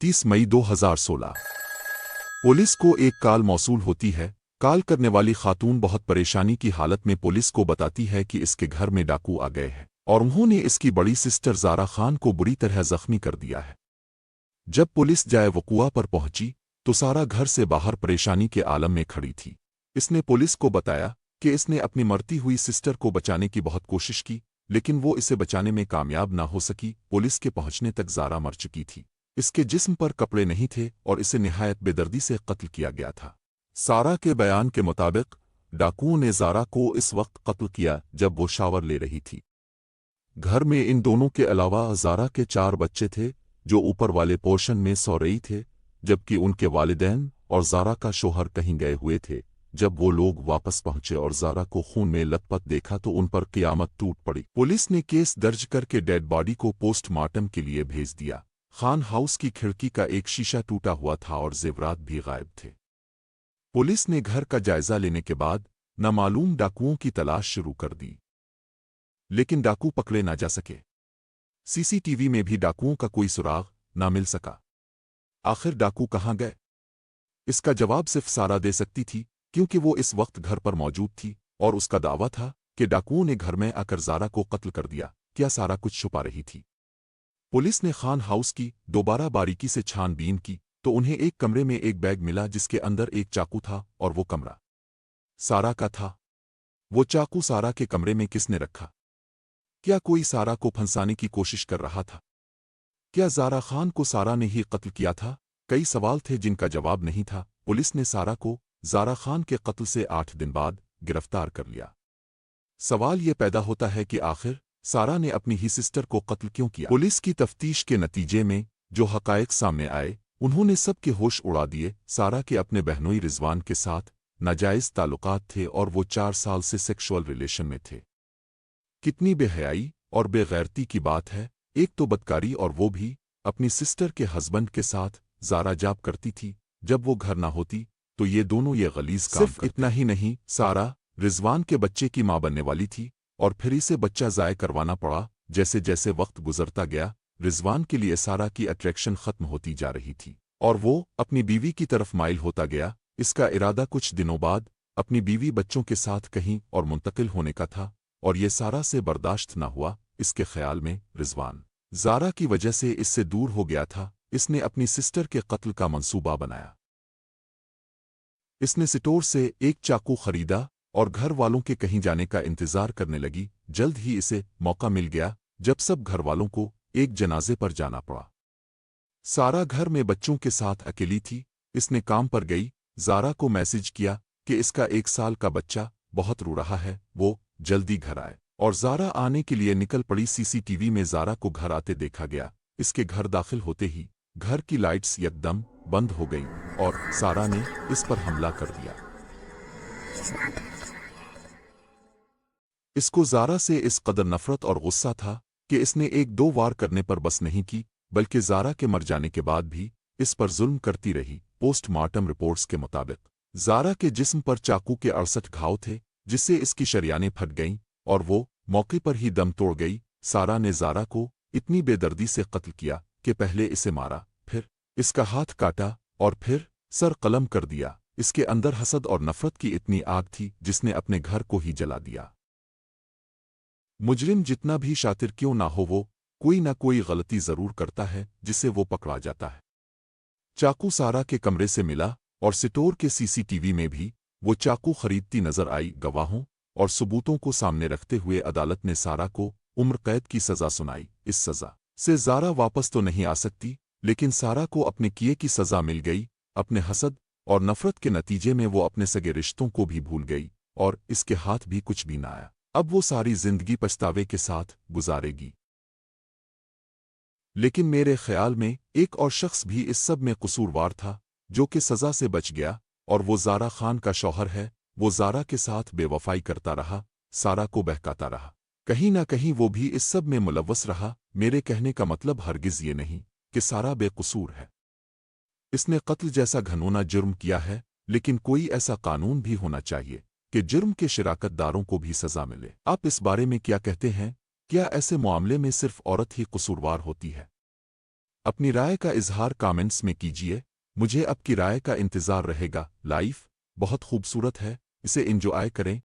30 मई 2016 police को एक call मौसूल होती है। कॉल करने वाली खातून बहुत परेशानी की हालत में पुलिस को बताती है कि इसके घर में डाकू आ गए हैं और उन्होंने इसकी बड़ी सिस्टर ज़ारा खान को बुरी तरह जख्मी कर दिया है। जब पुलिस जाए वकुआ पर पहुंची तो सारा घर से बाहर परेशानी के आलम में खड़ी थी। इसने पुलिस को बताया कि इसने अपनी मरती हुई सिस्टर को बचाने की बहुत कोशिश की, लेकिन वो इसे बचाने में कामयाब ना हो सकी। पुलिस के पहुंचने तक ज़ारा मर चुकी थी। इसके जिस्म पर कपड़े नहीं थे और इसे निहायत बेदर्दी से कत्ल किया गया था। सारा के बयान के मुताबिक डाकुओं ने ज़ारा को इस वक्त कत्ल किया जब वो शावर ले रही थी। घर में इन दोनों के अलावा ज़ारा के 4 बच्चे थे जो ऊपर वाले पोर्शन में सो रही थे, जबकि उनके वालिदैन और ज़ारा का शोहर कहीं गए हुए थे। जब वो लोग वापस पहुंचे और ज़ारा को खून में लथपथ देखा तो उन पर क़यामत टूट पड़ी। पुलिस ने केस दर्ज करके डेड बॉडी को पोस्टमार्टम के लिए भेज दिया। खान हाउस की खिड़की का एक शीशा टूटा हुआ था और जेवरात भी गायब थे। पुलिस ने घर का जायजा लेने के बाद नामालूम डाकुओं की तलाश शुरू कर दी, लेकिन डाकू पकड़े ना जा सके। सीसीटीवी में भी डाकुओं का कोई सुराग ना मिल सका। आखिर डाकू कहाँ गए? इसका जवाब सिर्फ सारा दे सकती थी, क्योंकि वो इस वक्त घर पर मौजूद थी और उसका दावा था कि डाकुओं ने घर में आकर ज़ारा को कत्ल कर दिया। क्या सारा कुछ छुपा रही थी? पुलिस ने खान हाउस की दोबारा बारीकी से छानबीन की तो उन्हें एक कमरे में एक बैग मिला जिसके अंदर एक चाकू था और वो कमरा सारा का था। वो चाकू सारा के कमरे में किसने रखा? क्या कोई सारा को फंसाने की कोशिश कर रहा था? क्या ज़ारा खान को सारा ने ही कत्ल किया था? कई सवाल थे जिनका जवाब नहीं था। पुलिस ने सारा को ज़ारा खान के कत्ल से 8 दिन बाद गिरफ्तार कर लिया। सवाल ये पैदा होता है कि आखिर सारा ने अपनी ही सिस्टर को कत्ल क्यों किया? पुलिस की तफ्तीश के नतीजे में जो हक़ाइक़ सामने आए उन्होंने सबके होश उड़ा दिए। सारा के अपने बहनोई रिजवान के साथ नाजायज़ ताल्लुकात थे और वो 4 साल से सेक्सुअल रिलेशन में थे। कितनी बेहयाई और बेगैरती की बात है। एक तो बदकारी और वो भी अपनी सिस्टर के हस्बैंड के साथ। ज़ारा जाब करती थी जब वो घर ना होती तो ये दोनों ये गलीज़ काम सिर्फ इतना ही नहीं, सारा रिजवान के बच्चे की माँ बनने वाली थी और फिर इसे बच्चा ज़ाय करवाना पड़ा। जैसे जैसे वक्त गुजरता गया रिजवान के लिए सारा की अट्रैक्शन ख़त्म होती जा रही थी और वो अपनी बीवी की तरफ माइल होता गया। इसका इरादा कुछ दिनों बाद अपनी बीवी बच्चों के साथ कहीं और मुंतकिल होने का था और ये सारा से बर्दाश्त न हुआ। इसके ख्याल में रिजवान ज़ारा की वजह से इससे दूर हो गया था। इसने अपनी सिस्टर के कत्ल का मंसूबा बनाया। इसने स्टोर से एक चाकू खरीदा और घर वालों के कहीं जाने का इंतजार करने लगी। जल्द ही इसे मौका मिल गया जब सब घर वालों को एक जनाजे पर जाना पड़ा। सारा घर में बच्चों के साथ अकेली थी। इसने काम पर गई ज़ारा को मैसेज किया कि इसका 1 साल का बच्चा बहुत रो रहा है, वो जल्दी घर आए, और ज़ारा आने के लिए निकल पड़ी। सीसीटीवी में ज़ारा को घर आते देखा गया। इसके घर दाखिल होते ही घर की लाइट्स यकदम बंद हो गईं और सारा ने इस पर हमला कर दिया। इसको ज़ारा से इस कदर नफरत और गुस्सा था कि इसने 1-2 वार करने पर बस नहीं की, बल्कि ज़ारा के मर जाने के बाद भी इस पर जुल्म करती रही। पोस्टमार्टम रिपोर्ट्स के मुताबिक ज़ारा के जिस्म पर चाकू के 68 घाव थे, जिससे इसकी शरियानें फट गईं और वो मौके पर ही दम तोड़ गई। सारा ने ज़ारा को इतनी बेदर्दी से कत्ल किया कि पहले इसे मारा, फिर इसका हाथ काटा और फिर सर कलम कर दिया। इसके अंदर हसद और नफरत की इतनी आग थी जिसने अपने घर को ही जला दिया। मुजरिम जितना भी शातिर क्यों ना हो, वो कोई ना कोई गलती जरूर करता है जिससे वो पकड़ा जाता है। चाकू सारा के कमरे से मिला और स्टोर के सीसीटीवी में भी वो चाकू खरीदती नजर आई। गवाहों और सबूतों को सामने रखते हुए अदालत ने सारा को उम्र कैद की सजा सुनाई। इस सजा से ज़ारा वापस तो नहीं आ सकती, लेकिन सारा को अपने किए की सजा मिल गई। अपने हसद और नफरत के नतीजे में वो अपने सगे रिश्तों को भी भूल गई और इसके हाथ भी कुछ भी ना आया। अब वो सारी जिंदगी पछतावे के साथ गुजारेगी। लेकिन मेरे ख्याल में एक और शख्स भी इस सब में कसूरवार था, जो कि सजा से बच गया, और वो ज़ारा खान का शौहर है। वो ज़ारा के साथ बेवफाई करता रहा, सारा को बहकाता रहा। कहीं ना कहीं वो भी इस सब में मुलव्वस रहा। मेरे कहने का मतलब हरगिज़ ये नहीं कि सारा बेकसूर है। इसने कत्ल जैसा घिनौना जुर्म किया है, लेकिन कोई ऐसा कानून भी होना चाहिए कि जुर्म के शिराकतदारों को भी सजा मिले। आप इस बारे में क्या कहते हैं? क्या ऐसे मामले में सिर्फ औरत ही कसूरवार होती है? اپنی رائے کا اظہار کامنٹس میں کیجیے، مجھے آپ کی رائے کا انتظار رہے گا۔ لائف بہت خوبصورت ہے، اسے انجوائے کریں۔